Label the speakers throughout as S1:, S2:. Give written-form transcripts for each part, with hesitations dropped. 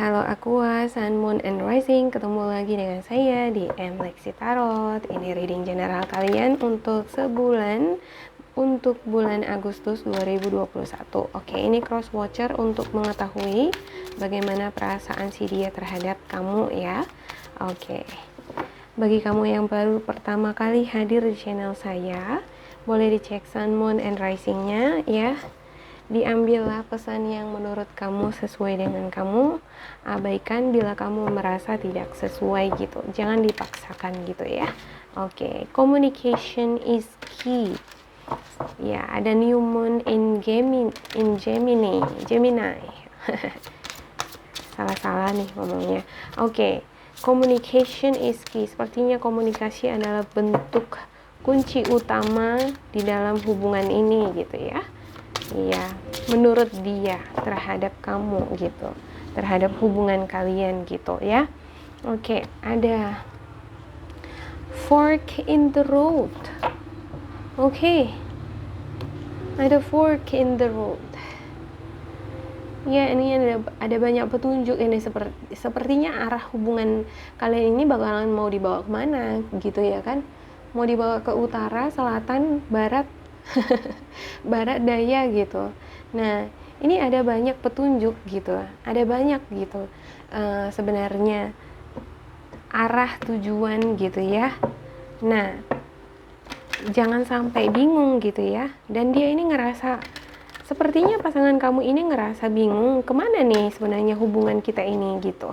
S1: Halo Aqua, Sun, Moon, and Rising. Ketemu lagi dengan saya di Lexi Tarot. Ini reading general kalian untuk sebulan, untuk bulan Agustus 2021. Oke, ini cross watcher untuk mengetahui bagaimana perasaan si dia terhadap kamu ya. Oke, bagi kamu yang baru pertama kali hadir di channel saya, boleh dicek Sun, Moon, and Rising-nya ya. Diambillah pesan yang menurut kamu sesuai dengan kamu, abaikan bila kamu merasa tidak sesuai gitu, jangan dipaksakan gitu ya. Oke, communication is key ya. Ada new moon in Gemini salah nih ngomongnya. Oke, communication is key. Sepertinya komunikasi adalah bentuk kunci utama di dalam hubungan ini gitu ya. Iya, menurut dia terhadap kamu gitu, terhadap hubungan kalian gitu ya. Oke, ada fork in the road. Oke, ada fork in the road. Ya, ini ada banyak petunjuk ini, sepertinya arah hubungan kalian ini bakalan mau dibawa kemana gitu ya kan? Mau dibawa ke utara, selatan, barat, barat daya gitu. Nah, ini ada banyak petunjuk gitu, ada banyak gitu sebenarnya arah tujuan gitu ya. Nah, jangan sampai bingung gitu ya. Dan dia ini ngerasa, sepertinya pasangan kamu ini ngerasa bingung kemana nih sebenarnya hubungan kita ini gitu.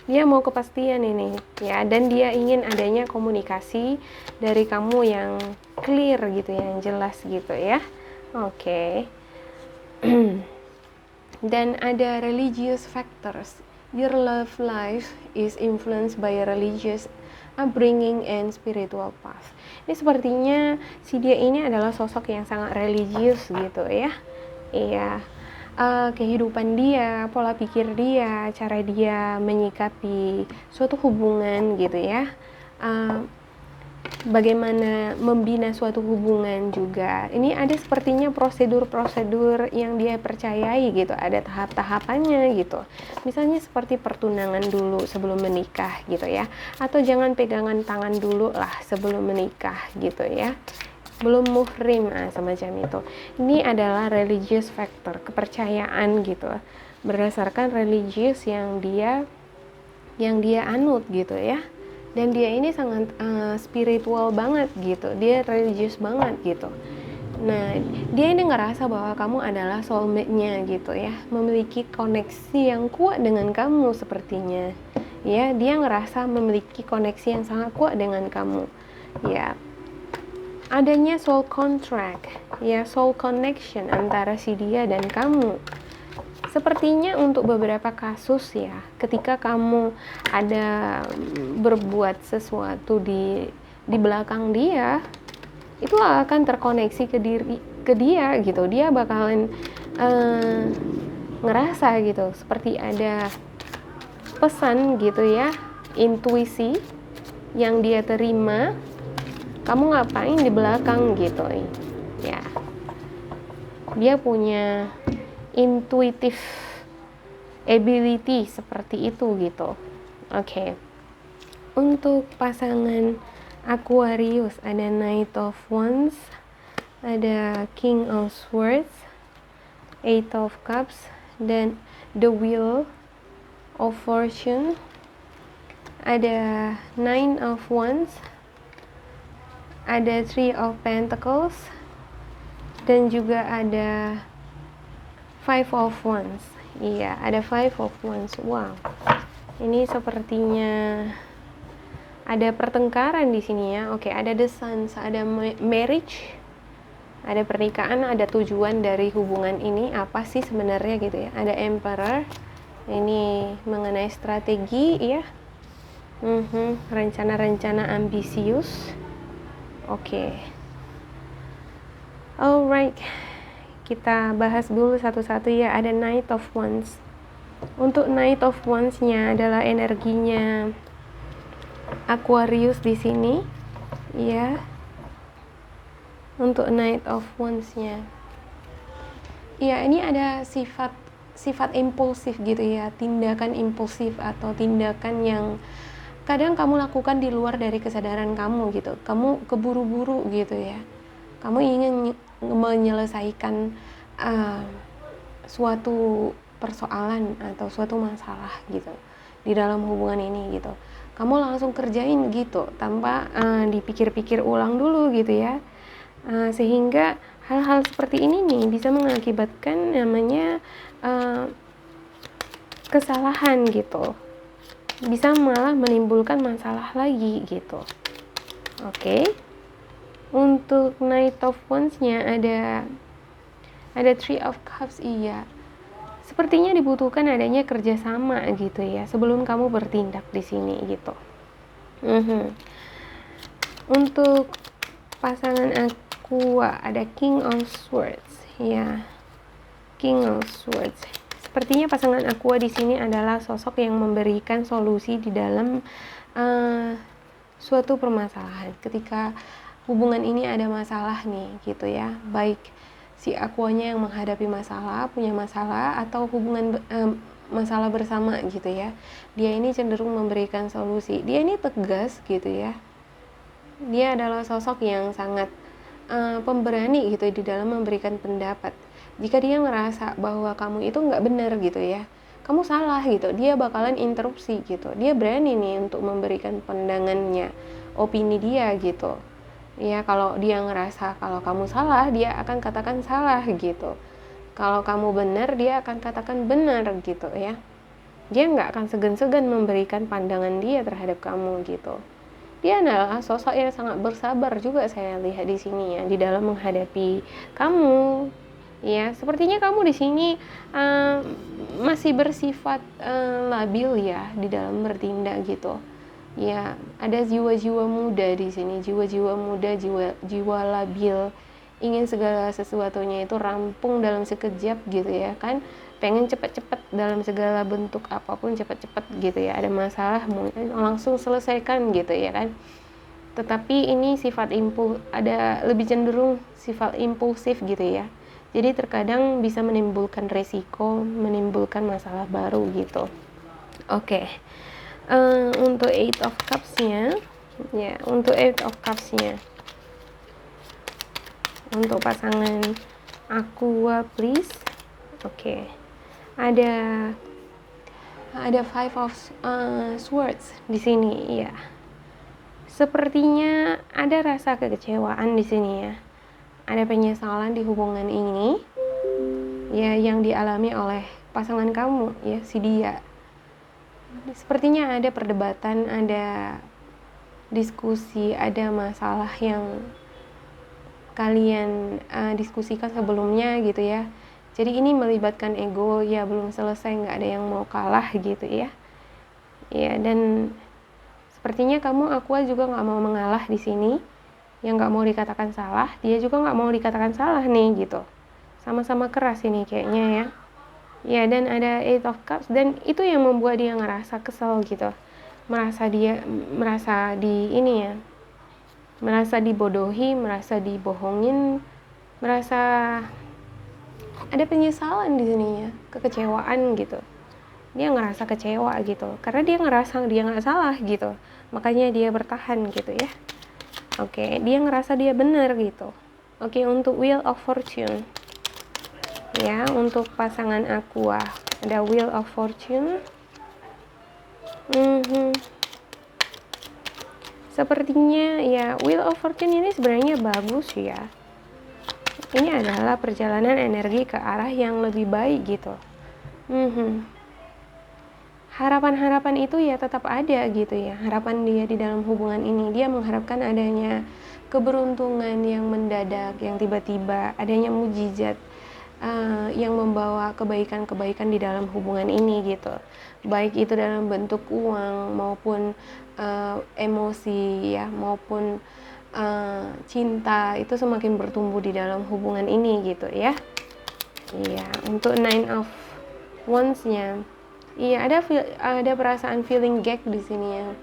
S1: Dia mau kepastian ini ya, dan dia ingin adanya komunikasi dari kamu yang clear gitu, yang jelas gitu ya. Oke. Dan ada religious factors. Your love life is influenced by religious upbringing and spiritual path. Ini sepertinya si dia ini adalah sosok yang sangat religius gitu ya. Iya. Kehidupan dia, pola pikir dia, cara dia menyikapi suatu hubungan gitu ya, bagaimana membina suatu hubungan juga. Ini ada sepertinya prosedur-prosedur yang dia percayai gitu, ada tahap-tahapannya gitu. Misalnya seperti pertunangan dulu sebelum menikah gitu ya, atau jangan pegangan tangan dulu lah sebelum menikah gitu ya, belum muhrim semacam itu. Ini adalah religious factor, kepercayaan gitu, berdasarkan religius yang dia anut gitu ya. Dan dia ini sangat spiritual banget gitu, dia religius banget gitu. Nah, dia ini ngerasa bahwa kamu adalah soulmate-nya gitu ya, memiliki koneksi yang kuat dengan kamu sepertinya ya. Dia ngerasa memiliki koneksi yang sangat kuat dengan kamu ya. Adanya soul contract ya, soul connection antara si dia dan kamu. Sepertinya untuk beberapa kasus ya, ketika kamu ada berbuat sesuatu di belakang dia, itu akan terkoneksi ke dia gitu. Dia bakalan ngerasa gitu, seperti ada pesan gitu ya, intuisi yang dia terima, kamu ngapain di belakang gitu ya. Dia punya intuitive ability seperti itu gitu. Oke. Untuk pasangan Aquarius ada Knight of Wands, ada King of Swords, Eight of Cups, dan The Wheel of Fortune. Ada Nine of Wands, ada Three of Pentacles, dan juga ada Five of Wands. Iya, ada Five of Wands. Wow, ini sepertinya ada pertengkaran di sini ya. Oke, ada the Sun, ada marriage, ada pernikahan, ada tujuan dari hubungan ini apa sih sebenarnya gitu ya. Ada Emperor, ini mengenai strategi ya, rencana-rencana ambisius. Oke. Alright, kita bahas dulu satu-satu ya. Ada Knight of Wands. Untuk Knight of Wands-nya adalah energinya Aquarius di sini ya. Untuk Knight of Wands-nya ya, ini ada sifat sifat impulsif gitu ya, tindakan impulsif atau tindakan yang kadang kamu lakukan di luar dari kesadaran kamu gitu. Kamu keburu-buru gitu ya. Kamu ingin menyelesaikan suatu persoalan atau suatu masalah gitu di dalam hubungan ini gitu. Kamu langsung kerjain gitu tanpa dipikir-pikir ulang dulu gitu ya. Sehingga hal-hal seperti ini nih bisa mengakibatkan namanya kesalahan gitu. Bisa malah menimbulkan masalah lagi gitu. Oke. Untuk Knight of Wands-nya ada Three of Cups, iya. Sepertinya dibutuhkan adanya kerjasama gitu ya sebelum kamu bertindak di sini gitu. Untuk pasangan Aqua ada King of Swords ya, King of Swords. Sepertinya pasangan Aqua di sini adalah sosok yang memberikan solusi di dalam suatu permasalahan. Ketika hubungan ini ada masalah nih gitu ya, baik si Aquanya yang menghadapi masalah, punya masalah, atau hubungan masalah bersama gitu ya, dia ini cenderung memberikan solusi. Dia ini tegas gitu ya, dia adalah sosok yang sangat pemberani gitu di dalam memberikan pendapat. Jika dia ngerasa bahwa kamu itu nggak benar gitu ya, kamu salah gitu, dia bakalan interupsi gitu. Dia berani nih untuk memberikan pandangannya, opini dia gitu. Ya, kalau dia ngerasa kalau kamu salah, dia akan katakan salah gitu. Kalau kamu benar, dia akan katakan benar gitu ya. Dia nggak akan segan-segan memberikan pandangan dia terhadap kamu gitu. Dia adalah sosok yang sangat bersabar juga saya lihat di sini ya, di dalam menghadapi kamu. Ya, sepertinya kamu di sini masih bersifat labil ya di dalam bertindak gitu. Ya, ada jiwa-jiwa muda di sini, jiwa-jiwa muda, jiwa labil, ingin segala sesuatunya itu rampung dalam sekejap gitu ya kan, pengen cepat-cepat dalam segala bentuk apapun cepat-cepat gitu ya, ada masalah langsung selesaikan gitu ya kan. Tetapi ini sifat ada lebih cenderung sifat impulsif gitu ya. Jadi terkadang bisa menimbulkan resiko, menimbulkan masalah baru gitu. Oke. Untuk Eight of Cups-nya, ya, untuk Eight of Cups-nya, untuk pasangan Aqua, please. Oke. Ada Five of Swords di sini, ya. Sepertinya ada rasa kekecewaan di sini ya. Ada penyesalan di hubungan ini, ya, yang dialami oleh pasangan kamu, ya, si dia. Sepertinya ada perdebatan, ada diskusi, ada masalah yang kalian diskusikan sebelumnya gitu ya. Jadi ini melibatkan ego, ya, belum selesai, nggak ada yang mau kalah gitu ya. Ya, dan sepertinya kamu Aqua juga nggak mau mengalah di sini, yang nggak mau dikatakan salah, dia juga nggak mau dikatakan salah nih gitu. Sama-sama keras ini kayaknya ya. Ya, dan ada Eight of Cups, dan itu yang membuat dia ngerasa kesel gitu. Merasa dibodohi, merasa dibohongin, merasa ada penyesalan di sini ya, kekecewaan gitu. Dia ngerasa kecewa gitu, karena dia ngerasa dia nggak salah gitu, makanya dia bertahan gitu ya. Oke, dia ngerasa dia benar gitu. Oke, untuk Wheel of Fortune. Ya, untuk pasangan Aqua ada Wheel of Fortune. Sepertinya ya, Wheel of Fortune ini sebenarnya bagus ya. Ini adalah perjalanan energi ke arah yang lebih baik gitu. Harapan-harapan itu ya tetap ada gitu ya. Harapan dia di dalam hubungan ini, dia mengharapkan adanya keberuntungan yang mendadak, yang tiba-tiba, adanya mujizat yang membawa kebaikan-kebaikan di dalam hubungan ini gitu, baik itu dalam bentuk uang maupun emosi ya, maupun cinta, itu semakin bertumbuh di dalam hubungan ini gitu ya. Iya, untuk Nine of Wands-nya, iya, ada perasaan feeling gag di sini ya,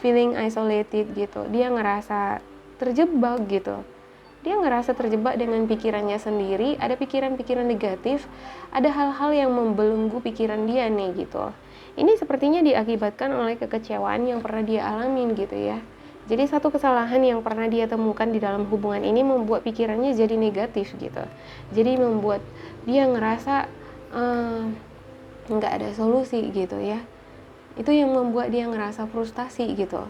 S1: feeling isolated gitu. Dia ngerasa terjebak gitu. Dia ngerasa terjebak dengan pikirannya sendiri, ada pikiran-pikiran negatif, ada hal-hal yang membelenggu pikiran dia nih gitu. Ini sepertinya diakibatkan oleh kekecewaan yang pernah dia alamin gitu ya. Jadi satu kesalahan yang pernah dia temukan di dalam hubungan ini membuat pikirannya jadi negatif gitu. Jadi membuat dia ngerasa nggak ada solusi gitu ya. Itu yang membuat dia ngerasa frustasi gitu.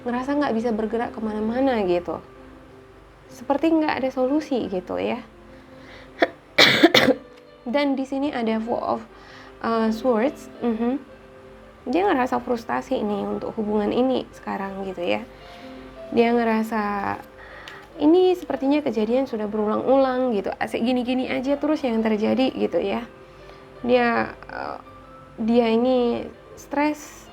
S1: Ngerasa nggak bisa bergerak kemana-mana gitu. Seperti nggak ada solusi gitu ya. Dan di sini ada Four of Swords. Dia ngerasa frustasi nih untuk hubungan ini sekarang gitu ya. Dia ngerasa ini sepertinya kejadian sudah berulang-ulang gitu. Asik gini-gini aja terus yang terjadi gitu ya. Dia ini stres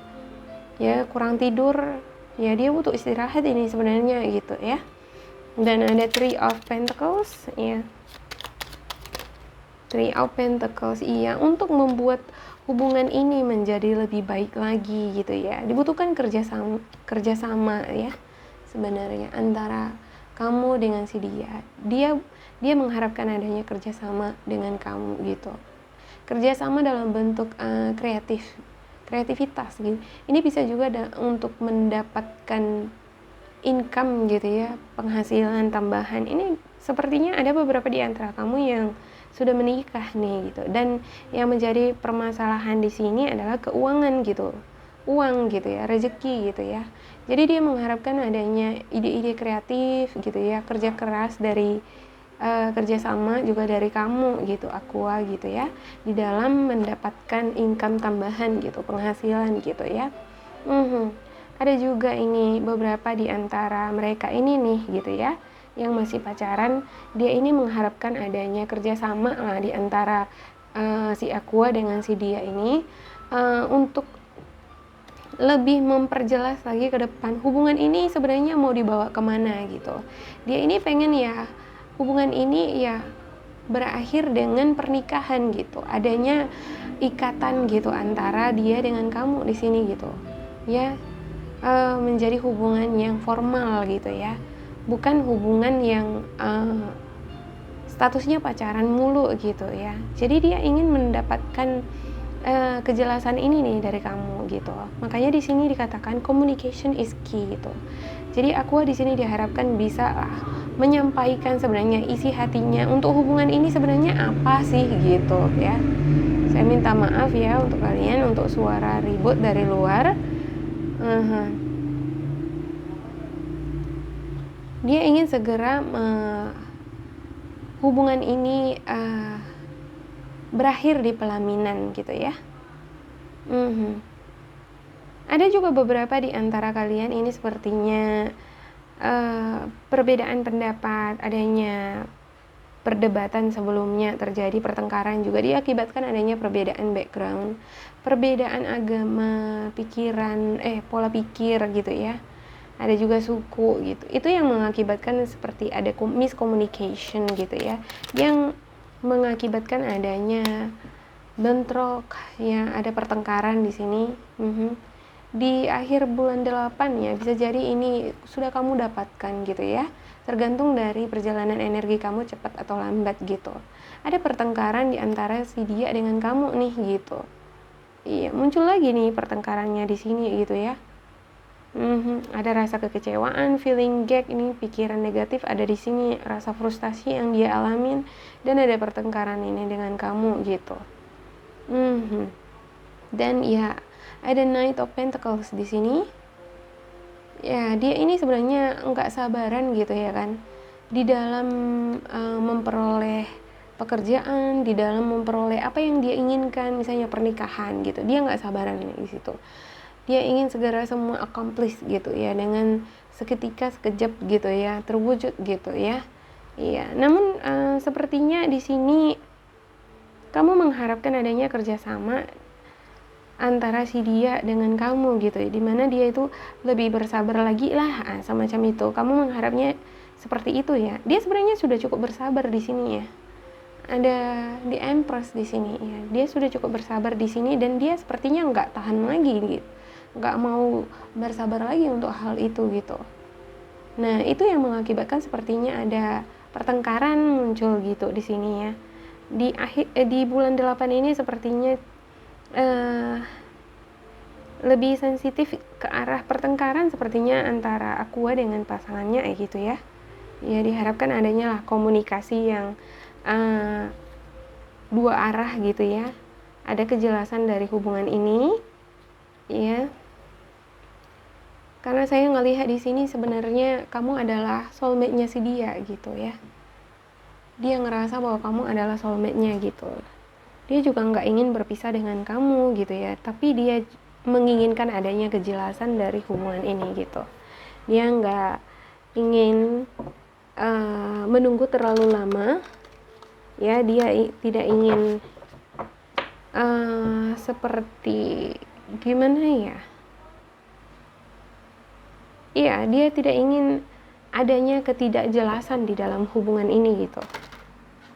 S1: ya, kurang tidur ya, dia butuh istirahat ini sebenarnya gitu ya. Dan ada Three of Pentacles ya. Three of Pentacles iya, untuk membuat hubungan ini menjadi lebih baik lagi gitu ya. Dibutuhkan kerjasama ya sebenarnya antara kamu dengan si dia. Dia mengharapkan adanya kerjasama dengan kamu gitu. Kerjasama dalam bentuk kreativitas gitu. Ini bisa juga untuk mendapatkan income gitu ya, penghasilan tambahan. Ini sepertinya ada beberapa di antara kamu yang sudah menikah nih gitu, dan yang menjadi permasalahan di sini adalah keuangan gitu, uang gitu ya, rezeki gitu ya. Jadi dia mengharapkan adanya ide-ide kreatif gitu ya, kerja keras dari kerjasama juga dari kamu gitu, Aqua gitu ya, di dalam mendapatkan income tambahan gitu, penghasilan gitu ya. Ada juga ini beberapa di antara mereka ini nih gitu ya, yang masih pacaran, dia ini mengharapkan adanya kerjasama lah di antara si Aqua dengan si dia ini untuk lebih memperjelas lagi ke depan hubungan ini sebenarnya mau dibawa kemana gitu. Dia ini pengen ya hubungan ini ya berakhir dengan pernikahan gitu, adanya ikatan gitu antara dia dengan kamu di sini gitu ya. Menjadi hubungan yang formal gitu ya, bukan hubungan yang statusnya pacaran mulu gitu ya. Jadi dia ingin mendapatkan kejelasan ini nih dari kamu gitu. Makanya di sini dikatakan communication is key gitu. Jadi Aqua di sini diharapkan bisa menyampaikan sebenarnya isi hatinya untuk hubungan ini sebenarnya apa sih gitu ya. Saya minta maaf ya untuk kalian untuk suara ribut dari luar. Dia ingin segera hubungan ini berakhir di pelaminan gitu ya. Ada juga beberapa di antara kalian ini sepertinya perbedaan pendapat, adanya perdebatan sebelumnya terjadi, pertengkaran juga diakibatkan adanya perbedaan background, perbedaan agama, pikiran, pola pikir gitu ya. Ada juga suku gitu. Itu yang mengakibatkan seperti ada miscommunication gitu ya, yang mengakibatkan adanya bentrok ya, ada pertengkaran di sini. Di akhir bulan 8 ya, bisa jadi ini sudah kamu dapatkan gitu ya. Tergantung dari perjalanan energi kamu cepat atau lambat gitu. Ada pertengkaran di antara si dia dengan kamu nih gitu. Iya, muncul lagi nih pertengkarannya di sini gitu ya. Ada rasa kekecewaan, feeling gag, ini pikiran negatif ada di sini, rasa frustasi yang dia alamin, dan ada pertengkaran ini dengan kamu gitu. Dan ya ada Knight of Pentacles di sini. Ya, dia ini sebenarnya nggak sabaran gitu ya kan, di dalam memperoleh pekerjaan, di dalam memperoleh apa yang dia inginkan, misalnya pernikahan gitu. Dia nggak sabaran ini di situ. Dia ingin segera semua accomplish gitu ya, dengan seketika, sekejap gitu ya, terwujud gitu ya. Iya, namun sepertinya di sini kamu mengharapkan adanya kerjasama antara si dia dengan kamu gitu ya, dimana dia itu lebih bersabar lagi lah, semacam itu. Kamu mengharapnya seperti itu ya. Dia sebenarnya sudah cukup bersabar di sini ya. Ada di Empress di sini ya. Dia sudah cukup bersabar di sini, dan dia sepertinya nggak tahan lagi gitu, nggak mau bersabar lagi untuk hal itu gitu. Nah, itu yang mengakibatkan sepertinya ada pertengkaran muncul gitu di sini ya. Di bulan 8 ini sepertinya eh, lebih sensitif ke arah pertengkaran sepertinya antara Aqua dengan pasangannya gitu ya. Ya diharapkan adanya lah komunikasi yang dua arah gitu ya. Ada kejelasan dari hubungan ini ya. Karena saya ngelihat di sini sebenarnya kamu adalah soulmate-nya si dia gitu ya. Dia ngerasa bahwa kamu adalah soulmate-nya gitu. Dia juga nggak ingin berpisah dengan kamu gitu ya, tapi dia menginginkan adanya kejelasan dari hubungan ini gitu. Dia nggak ingin menunggu terlalu lama ya. Dia tidak ingin seperti gimana ya. Iya, dia tidak ingin adanya ketidakjelasan di dalam hubungan ini gitu.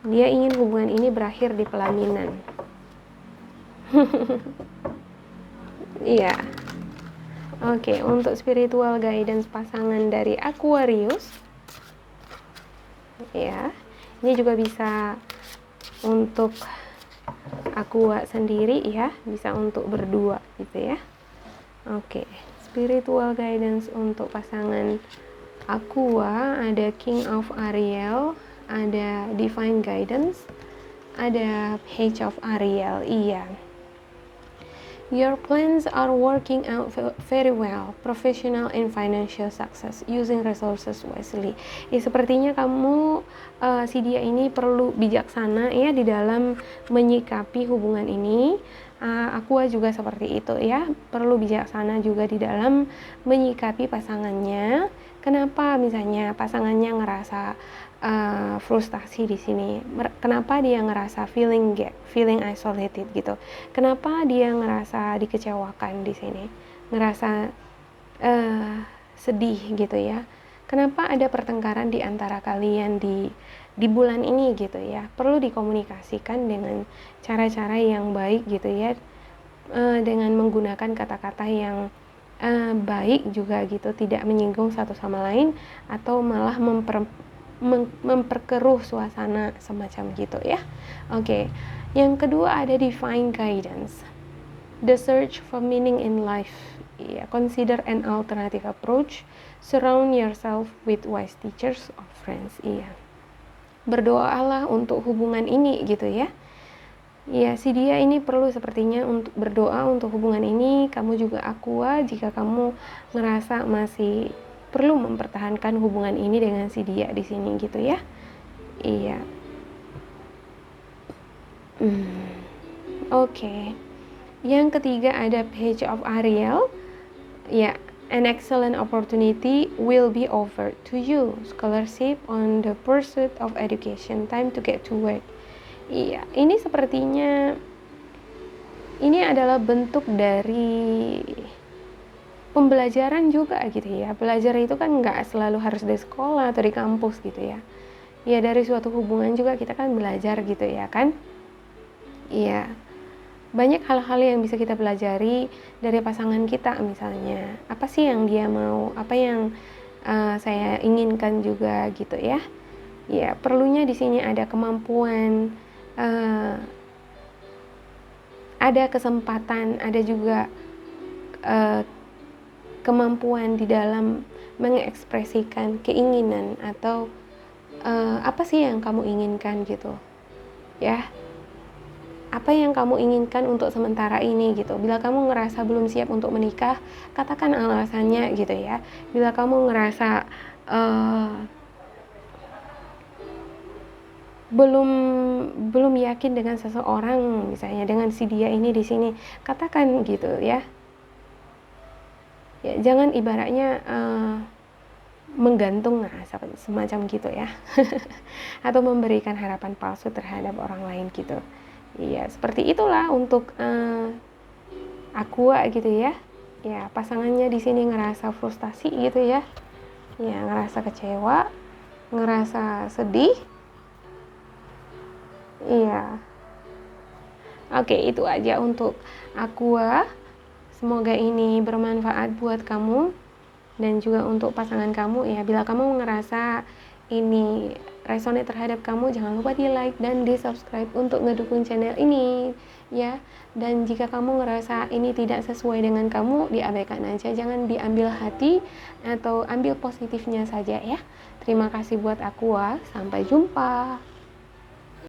S1: Dia ingin hubungan ini berakhir di pelaminan. Iya. Oke, untuk spiritual guidance pasangan dari Aquarius. Ya. Ini juga bisa untuk Aqua sendiri ya, bisa untuk berdua gitu ya. Oke. Spiritual guidance untuk pasangan Aqua ada King of Ariel, ada Divine Guidance, ada Page of Ariel. Iya. Your plans are working out very well, professional and financial success, using resources wisely. Sepertinya kamu si dia ini perlu bijaksana ya di dalam menyikapi hubungan ini. Aqua juga seperti itu ya, perlu bijaksana juga di dalam menyikapi pasangannya. Kenapa misalnya pasangannya ngerasa frustasi di sini? Kenapa dia ngerasa feeling isolated gitu? Kenapa dia ngerasa dikecewakan di sini? Ngerasa sedih gitu ya? Kenapa ada pertengkaran di antara kalian di bulan ini gitu ya? Perlu dikomunikasikan dengan cara-cara yang baik gitu ya, dengan menggunakan kata-kata yang baik juga gitu, tidak menyinggung satu sama lain atau malah memperkeruh suasana semacam gitu ya. Oke. Yang kedua ada divine guidance. The search for meaning in life. Consider an alternative approach. Surround yourself with wise teachers or friends. Berdoalah untuk hubungan ini gitu ya. Si dia ini perlu sepertinya untuk berdoa untuk hubungan ini. Kamu juga Aqua jika kamu ngerasa masih perlu mempertahankan hubungan ini dengan si dia di sini gitu ya. Iya. Oke. Yang ketiga ada Page of Ariel. An excellent opportunity will be offered to you. Scholarship on the pursuit of education. Time to get to work. Ini sepertinya ini adalah bentuk dari pembelajaran juga gitu ya. Belajar itu kan nggak selalu harus di sekolah atau di kampus gitu ya. Dari suatu hubungan juga kita kan belajar gitu ya kan. Banyak hal-hal yang bisa kita pelajari dari pasangan kita misalnya. Apa sih yang dia mau, apa yang saya inginkan juga gitu ya. Perlunya di sini ada kemampuan, ada kesempatan, ada juga kemampuan di dalam mengekspresikan keinginan atau apa sih yang kamu inginkan gitu ya. Apa yang kamu inginkan untuk sementara ini gitu. Bila kamu ngerasa belum siap untuk menikah, katakan alasannya gitu ya. Bila kamu ngerasa belum yakin dengan seseorang, misalnya dengan si dia ini di sini, katakan gitu ya. Jangan ibaratnya menggantung semacam gitu ya. Atau memberikan harapan palsu terhadap orang lain gitu. Seperti itulah untuk Aqua gitu ya. Pasangannya di sini ngerasa frustasi gitu ya. Ngerasa kecewa, ngerasa sedih. Oke, itu aja untuk Aqua. Semoga ini bermanfaat buat kamu. Dan juga untuk pasangan kamu ya, bila kamu ngerasa ini resonate terhadap kamu, jangan lupa di like dan di subscribe untuk ngedukung channel ini ya. Dan jika kamu ngerasa ini tidak sesuai dengan kamu, diabaikan aja, jangan diambil hati atau ambil positifnya saja ya. Terima kasih buat aku, sampai jumpa.